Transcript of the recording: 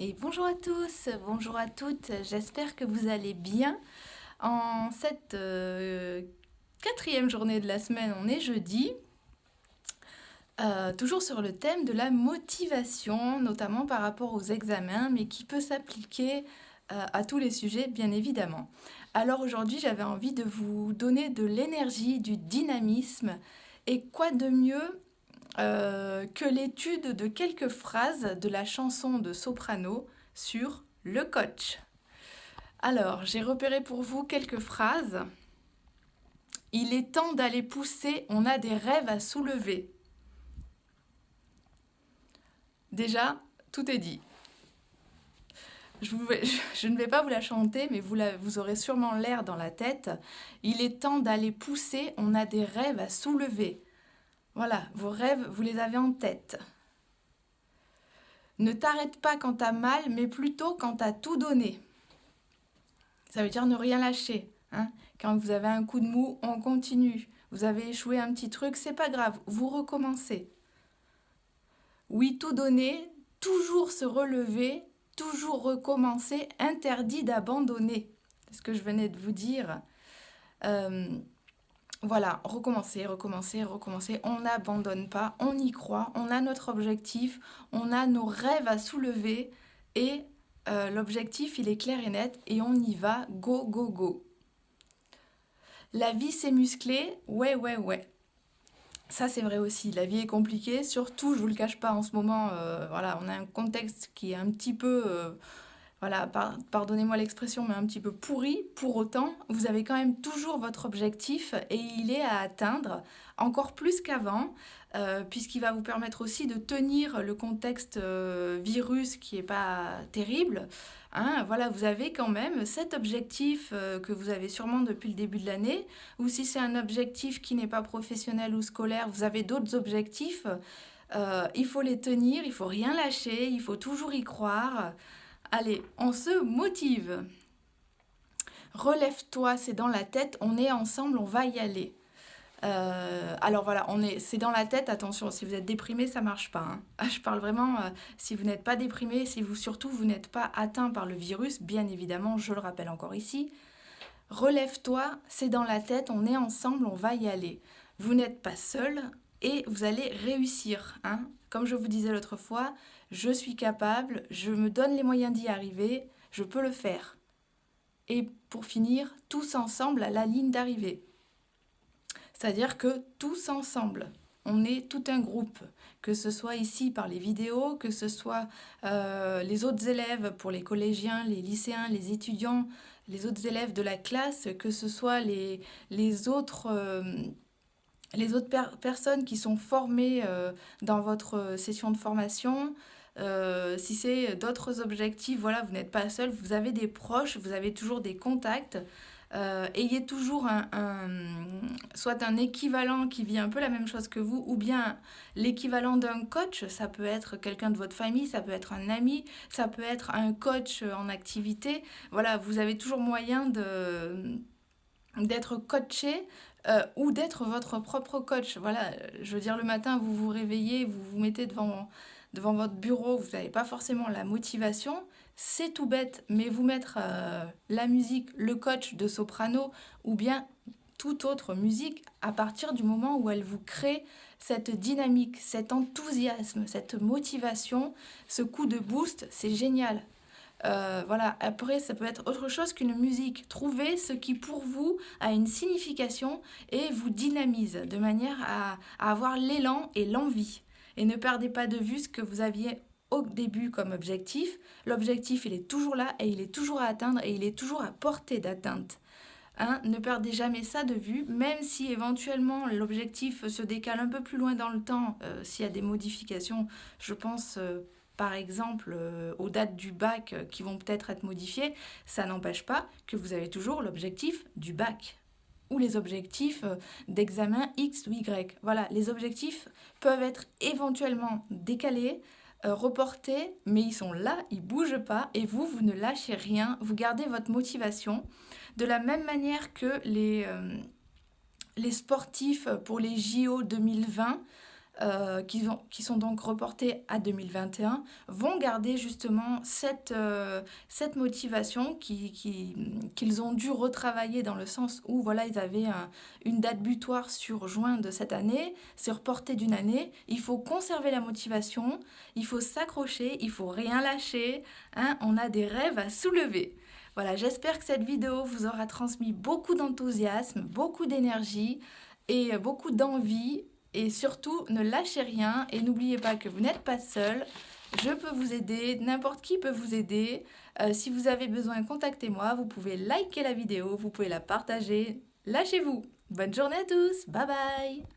Et bonjour à tous, bonjour à toutes, j'espère que vous allez bien. En cette quatrième journée de la semaine, on est jeudi, toujours sur le thème de la motivation, notamment par rapport aux examens, mais qui peut s'appliquer à tous les sujets, bien évidemment. Alors aujourd'hui, j'avais envie de vous donner de l'énergie, du dynamisme, et quoi de mieux que l'étude de quelques phrases de la chanson de Soprano sur le coach. Alors, j'ai repéré pour vous quelques phrases. Il est temps d'aller pousser, on a des rêves à soulever. Déjà, tout est dit. Je ne vais pas vous la chanter, mais vous aurez sûrement l'air dans la tête. Il est temps d'aller pousser, on a des rêves à soulever. Voilà, vos rêves, vous les avez en tête. Ne t'arrête pas quand t'as mal, mais plutôt quand t'as tout donné. Ça veut dire ne rien lâcher. Hein. Quand vous avez un coup de mou, on continue. Vous avez échoué un petit truc, c'est pas grave, vous recommencez. Oui, tout donner, toujours se relever, toujours recommencer, interdit d'abandonner. C'est ce que je venais de vous dire. Euh, voilà, recommencer, recommencer, recommencer. On n'abandonne pas, on y croit, on a notre objectif, on a nos rêves à soulever et l'objectif, il est clair et net et on y va, go, go, go. La vie, c'est musclé, ouais, ouais, ouais. Ça, c'est vrai aussi. La vie est compliquée, surtout, je vous le cache pas, en ce moment, voilà, on a un contexte qui est un petit peu, voilà, pardonnez-moi l'expression, mais un petit peu pourri. Pour autant, vous avez quand même toujours votre objectif et il est à atteindre encore plus qu'avant, puisqu'il va vous permettre aussi de tenir le contexte virus qui n'est pas terrible. Hein, voilà, vous avez quand même cet objectif que vous avez sûrement depuis le début de l'année, ou si c'est un objectif qui n'est pas professionnel ou scolaire, vous avez d'autres objectifs. Il faut les tenir, il faut rien lâcher, il faut toujours y croire. Allez, on se motive. Relève-toi, c'est dans la tête, on est ensemble, on va y aller. Alors voilà, c'est dans la tête, attention, si vous êtes déprimé, ça marche pas. Hein. Je parle vraiment, si vous n'êtes pas déprimé, si vous n'êtes pas atteint par le virus, bien évidemment, je le rappelle encore ici, relève-toi, c'est dans la tête, on est ensemble, on va y aller. Vous n'êtes pas seul et vous allez réussir. Hein. Comme je vous disais l'autre fois, je suis capable, je me donne les moyens d'y arriver, je peux le faire. Et pour finir, tous ensemble à la ligne d'arrivée. C'est-à-dire que tous ensemble, on est tout un groupe, que ce soit ici par les vidéos, que ce soit les autres élèves pour les collégiens, les lycéens, les étudiants, les autres élèves de la classe, que ce soit les autres, personnes qui sont formées dans votre session de formation. Si c'est d'autres objectifs, voilà, vous n'êtes pas seul, vous avez des proches, vous avez toujours des contacts. Ayez toujours soit un équivalent qui vit un peu la même chose que vous, ou bien l'équivalent d'un coach. Ça peut être quelqu'un de votre famille, ça peut être un ami, ça peut être un coach en activité. Voilà, vous avez toujours moyen d'être coaché ou d'être votre propre coach. Voilà, je veux dire, le matin, vous vous réveillez, vous vous mettez devant votre bureau, vous n'avez pas forcément la motivation. C'est tout bête, mais vous mettre la musique, le coach de soprano ou bien toute autre musique à partir du moment où elle vous crée cette dynamique, cet enthousiasme, cette motivation, ce coup de boost, c'est génial. Voilà, après, ça peut être autre chose qu'une musique. Trouvez ce qui, pour vous, a une signification et vous dynamise de manière à avoir l'élan et l'envie. Et ne perdez pas de vue ce que vous aviez au début comme objectif. L'objectif, il est toujours là et il est toujours à atteindre et il est toujours à portée d'atteinte. Hein, ne perdez jamais ça de vue, même si éventuellement l'objectif se décale un peu plus loin dans le temps, s'il y a des modifications, je pense par exemple aux dates du bac qui vont peut-être être modifiées, ça n'empêche pas que vous avez toujours l'objectif du bac ou les objectifs d'examen X ou Y. Voilà, les objectifs peuvent être éventuellement décalés, reportés, mais ils sont là, ils ne bougent pas, et vous ne lâchez rien, vous gardez votre motivation. De la même manière que les sportifs pour les JO 2020, qui sont donc reportés à 2021 vont garder justement cette motivation qu'ils ont dû retravailler dans le sens où voilà, ils avaient une date butoir sur juin de cette année, c'est reporté d'une année, il faut conserver la motivation, il faut s'accrocher, il faut rien lâcher, hein, on a des rêves à soulever. Voilà, j'espère que cette vidéo vous aura transmis beaucoup d'enthousiasme, beaucoup d'énergie et beaucoup d'envie. Et surtout, ne lâchez rien et n'oubliez pas que vous n'êtes pas seul. Je peux vous aider, n'importe qui peut vous aider. Si vous avez besoin, contactez-moi. Vous pouvez liker la vidéo, vous pouvez la partager. Lâchez-vous. Bonne journée à tous. Bye bye.